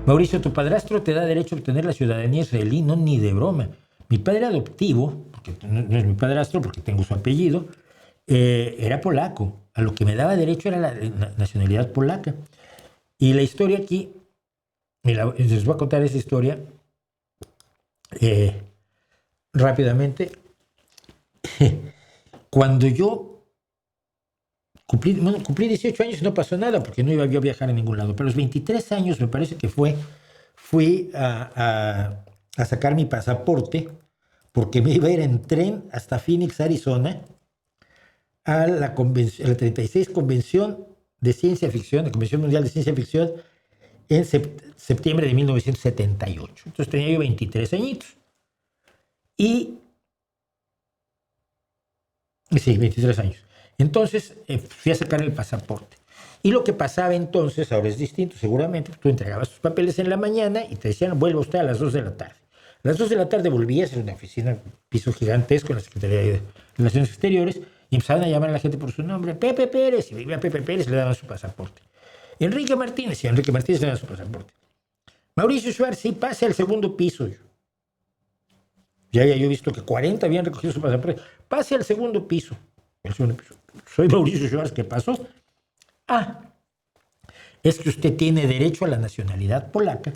Mauricio, tu padrastro te da derecho a obtener la ciudadanía israelí, no ni de broma. Mi padre adoptivo, porque no es mi padrastro, porque tengo su apellido, era polaco. A lo que me daba derecho era la nacionalidad polaca. Y la historia aquí, les voy a contar esa historia rápidamente. Cuando yo cumplí 18 años y no pasó nada porque no iba yo a viajar a ningún lado. Pero a los 23 años me parece que fui a sacar mi pasaporte porque me iba a ir en tren hasta Phoenix, Arizona, a la 36 Convención de Ciencia Ficción, la Convención Mundial de Ciencia Ficción, en septiembre de 1978. Entonces tenía yo 23 añitos. Sí, 23 años. Entonces fui a sacar el pasaporte. Y lo que pasaba entonces, ahora es distinto, seguramente, tú entregabas tus papeles en la mañana y te decían, vuelva usted a las 2 de la tarde. A las 2 de la tarde volvías en una oficina, un piso gigantesco en la Secretaría de Relaciones Exteriores, y empezaban a llamar a la gente por su nombre, Pepe Pérez, y vivía Pepe Pérez, le daban su pasaporte. Enrique Martínez, y a Enrique Martínez le daban su pasaporte. Mauricio Schwartz, sí, pase al segundo piso. Ya yo he visto que 40 habían recogido su pasaporte. Pase al segundo piso. El segundo piso. Soy Mauricio Schwartz, ¿qué pasó? Es que usted tiene derecho a la nacionalidad polaca.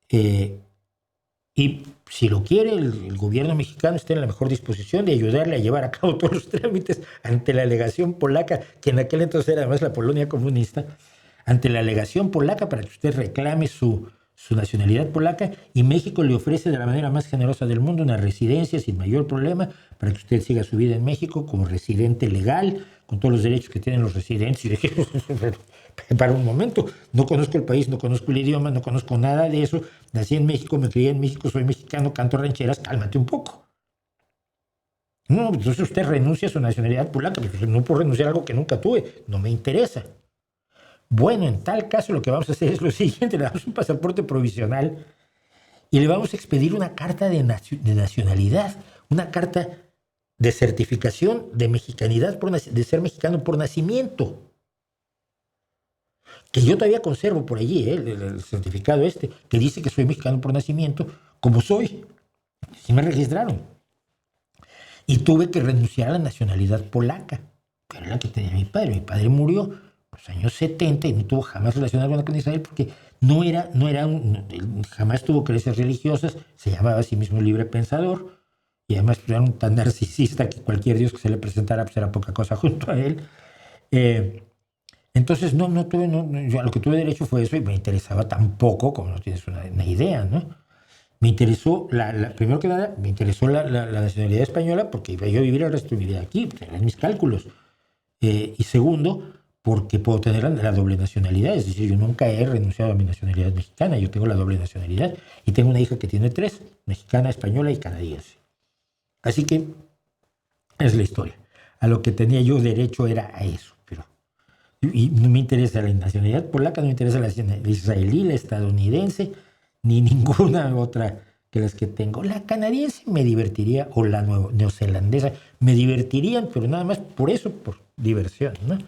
Y si lo quiere, el gobierno mexicano está en la mejor disposición de ayudarle a llevar a cabo todos los trámites ante la alegación polaca, que en aquel entonces era además la Polonia comunista, ante la alegación polaca para que usted reclame su nacionalidad polaca, y México le ofrece de la manera más generosa del mundo una residencia sin mayor problema para que usted siga su vida en México como residente legal, con todos los derechos que tienen los residentes. Y dije, para un momento, no conozco el país, no conozco el idioma, no conozco nada de eso, nací en México, me crié en México, soy mexicano, canto rancheras, cálmate un poco. No, entonces usted renuncia a su nacionalidad polaca, porque no puedo renunciar a algo que nunca tuve, no me interesa. Bueno, en tal caso lo que vamos a hacer es lo siguiente, le damos un pasaporte provisional y le vamos a expedir una carta de nacionalidad, una carta de certificación de mexicanidad, de ser mexicano por nacimiento, que yo todavía conservo por allí, el certificado que dice que soy mexicano por nacimiento, como soy, sí me registraron. Y tuve que renunciar a la nacionalidad polaca, que era la que tenía mi padre. Mi padre murió en los años 70 y no tuvo jamás relación alguna con Israel porque jamás tuvo creencias religiosas, se llamaba a sí mismo libre pensador y además era un tan narcisista que cualquier dios que se le presentara pues era poca cosa junto a él. Entonces yo a lo que tuve derecho fue eso y me interesaba tan poco, como no tienes una idea, ¿no? Me interesó, primero que nada, me interesó la nacionalidad española porque iba yo a vivir el resto de mi vida aquí, eran mis cálculos. Y segundo, porque puedo tener la doble nacionalidad, es decir, yo nunca he renunciado a mi nacionalidad mexicana, yo tengo la doble nacionalidad y tengo una hija que tiene 3, mexicana, española y canadiense. Así que es la historia. A lo que tenía yo derecho era a eso, y no me interesa la nacionalidad polaca, no me interesa la nacionalidad israelí, la estadounidense, ni ninguna otra que las que tengo. La canadiense me divertiría, o la neozelandesa, me divertirían, pero nada más por eso, por diversión, ¿no?